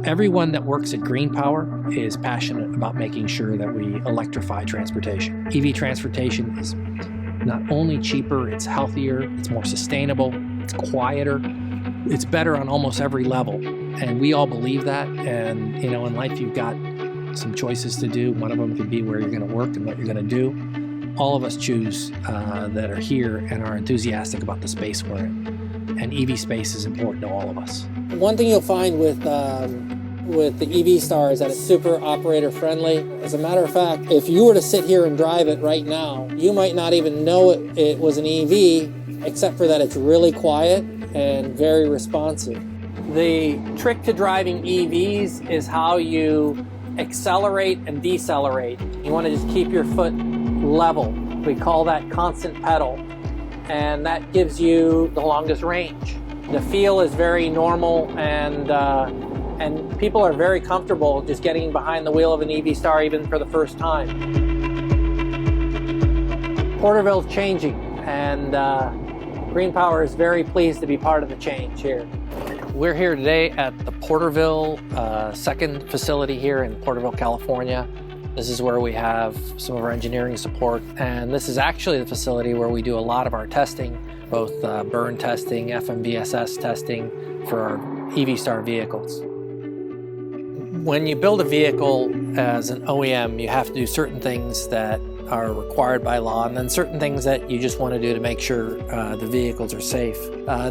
Everyone that works at GreenPower is passionate about making sure that we electrify transportation. EV transportation is not only cheaper, it's healthier, it's more sustainable, it's quieter, it's better on almost every level. And we all believe that. And, you know, in life, you've got some choices to do. One of them could be where you're going to work and what you're going to do. All of us choose that are here and are enthusiastic about the space we're in. And EV space is important to all of us. One thing you'll find with the EV Star is that it's super operator friendly. As a matter of fact, if you were to sit here and drive it right now, you might not even know it was an EV, except for that it's really quiet and very responsive. The trick to driving EVs is how you accelerate and decelerate. You want to just keep your foot level. We call that constant pedal, and that gives you the longest range. The feel is very normal, and people are very comfortable just getting behind the wheel of an EV Star even for the first time. Porterville's changing, and GreenPower is very pleased to be part of the change here. We're here today at the Porterville second facility here in Porterville, California. This is where we have some of our engineering support, and this is actually the facility where we do a lot of our testing, both burn testing, FMVSS testing for our EV Star vehicles. When you build a vehicle as an OEM, you have to do certain things that are required by law, and then certain things that you just want to do to make sure the vehicles are safe.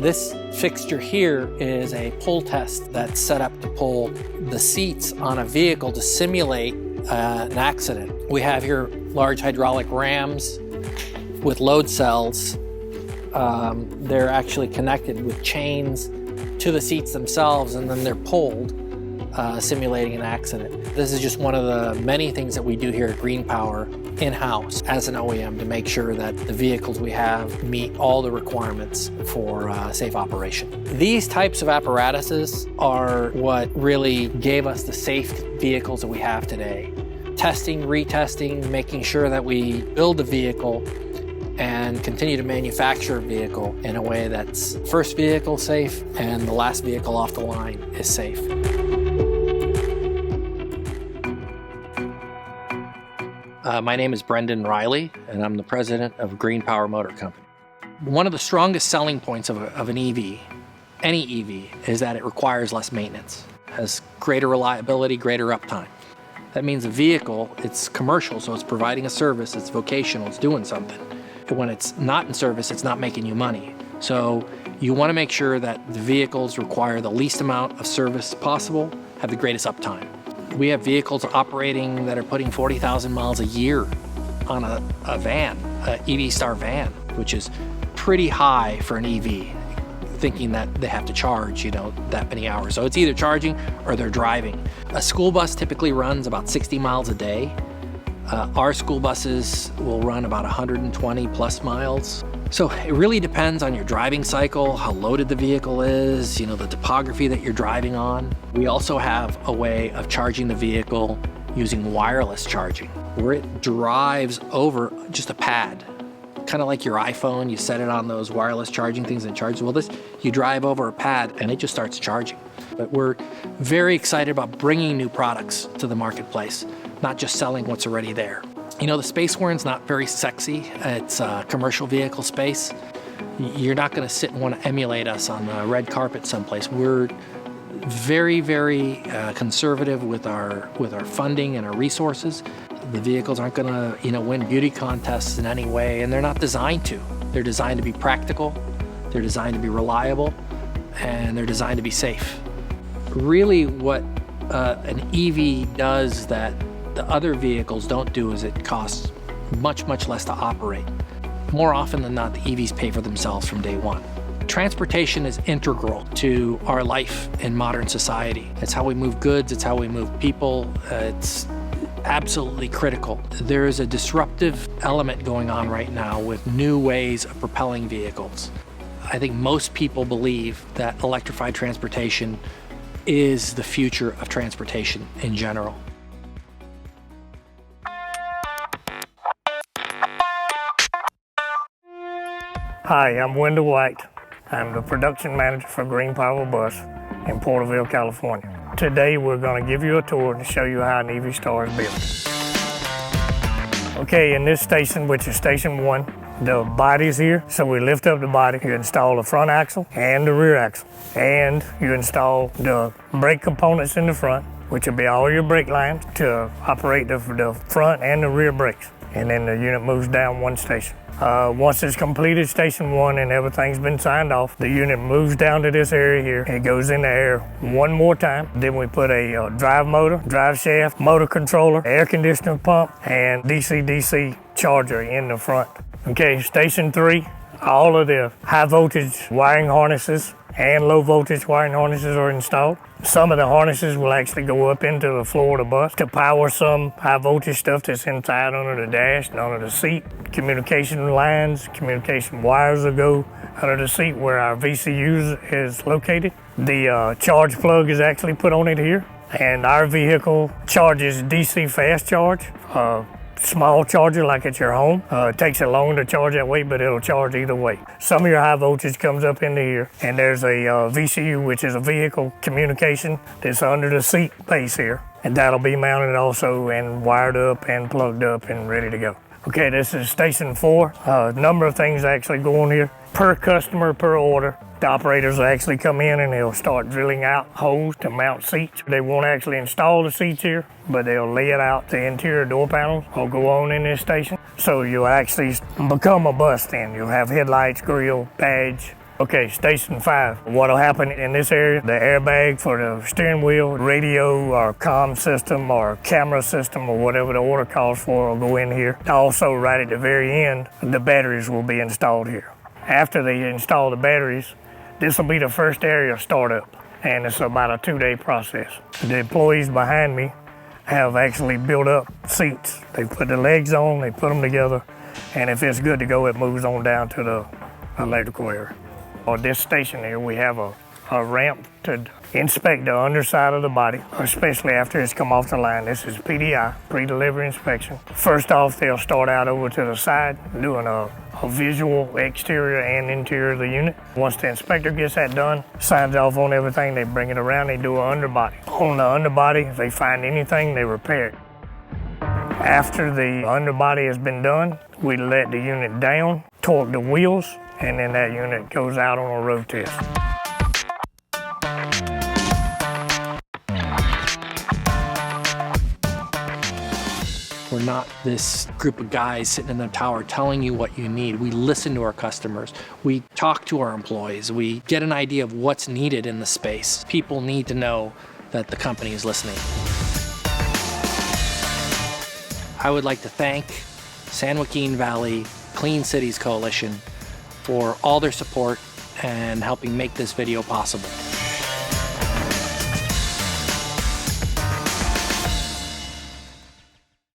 This fixture here is a pull test that's set up to pull the seats on a vehicle to simulate an accident. We have here large hydraulic rams with load cells. They're actually connected with chains to the seats themselves, and then they're pulled, simulating an accident. This is just one of the many things that we do here at GreenPower in-house as an OEM to make sure that the vehicles we have meet all the requirements for safe operation. These types of apparatuses are what really gave us the safe vehicles that we have today. Testing, retesting, making sure that we build the vehicle and continue to manufacture a vehicle in a way that's first vehicle safe and the last vehicle off the line is safe. My name is Brendan Riley, and I'm the president of GreenPower Motor Company. One of the strongest selling points of an EV, any EV, is that it requires less maintenance, has greater reliability, greater uptime. That means a vehicle, it's commercial, so it's providing a service, it's vocational, it's doing something. But when it's not in service, it's not making you money. So you want to make sure that the vehicles require the least amount of service possible, have the greatest uptime. We have vehicles operating that are putting 40,000 miles a year on a van, an EV Star van, which is pretty high for an EV, thinking that they have to charge, that many hours. So it's either charging or they're driving. A school bus typically runs about 60 miles a day. Our school buses will run about 120 plus miles. So it really depends on your driving cycle, how loaded the vehicle is, the topography that you're driving on. We also have a way of charging the vehicle using wireless charging, where it drives over just a pad. Kind of like your iPhone, you set it on those wireless charging things and it charges. Well, this, you drive over a pad and it just starts charging. But we're very excited about bringing new products to the marketplace, not just selling what's already there. The space we're in is not very sexy. It's a commercial vehicle space. You're not going to sit and want to emulate us on the red carpet someplace. We're very, very conservative with our funding and our resources. The vehicles aren't going to, win beauty contests in any way, and they're not designed to. They're designed to be practical, they're designed to be reliable, and they're designed to be safe. Really, what an EV does that the other vehicles don't do is it costs much, much less to operate. More often than not, the EVs pay for themselves from day one. Transportation is integral to our life in modern society. It's how we move goods, it's how we move people. It's absolutely critical. There is a disruptive element going on right now with new ways of propelling vehicles. I think most people believe that electrified transportation is the future of transportation in general. Hi, I'm Wendell White. I'm the production manager for GreenPower Bus in Porterville, California. Today we're going to give you a tour to show you how an EV Star is built. Okay, in this station, which is station 1, the body's here, so we lift up the body. You install the front axle and the rear axle, and you install the brake components in the front, which will be all your brake lines to operate the front and the rear brakes. And then the unit moves down one station. Once it's completed station 1 and everything's been signed off, the unit moves down to this area here. It goes in the air one more time. Then we put a drive motor, drive shaft, motor controller, air conditioner pump, and DC-DC charger in the front. Okay, station 3, all of the high voltage wiring harnesses and low voltage wiring harnesses are installed. Some of the harnesses will actually go up into the floor of the bus to power some high voltage stuff that's inside under the dash and under the seat. Communication lines, communication wires will go under the seat where our VCU is located. The charge plug is actually put on it here, and our vehicle charges DC fast charge. Small charger like at your home. It takes it long to charge that way, but it'll charge either way. Some of your high voltage comes up into here, and there's a VCU, which is a vehicle communication, that's under the seat base here. And that'll be mounted also and wired up and plugged up and ready to go. Okay, this is station 4. A number of things actually go on here. Per customer, per order, the operators will actually come in and they'll start drilling out holes to mount seats. They won't actually install the seats here, but they'll lay it out. The interior door panels will go on in this station. So you'll actually become a bus then. You'll have headlights, grille, badge. Okay, station 5. What'll happen in this area, the airbag for the steering wheel, radio or comm system or camera system or whatever the order calls for will go in here. Also, right at the very end, the batteries will be installed here. After they install the batteries, this will be the first area startup, and it's about a 2-day process. The employees behind me have actually built up seats. They put the legs on, they put them together, and if it's good to go, it moves on down to the electrical area. On this station here, we have a ramp to inspect the underside of the body, especially after it's come off the line. This is PDI, pre-delivery inspection. First off, they'll start out over to the side, doing a visual exterior and interior of the unit. Once the inspector gets that done, signs off on everything, they bring it around, they do an underbody. On the underbody, if they find anything, they repair it. After the underbody has been done, we let the unit down, torque the wheels, and then that unit goes out on a road test. We're not this group of guys sitting in the tower telling you what you need. We listen to our customers. We talk to our employees. We get an idea of what's needed in the space. People need to know that the company is listening. I would like to thank San Joaquin Valley Clean Cities Coalition for all their support and helping make this video possible.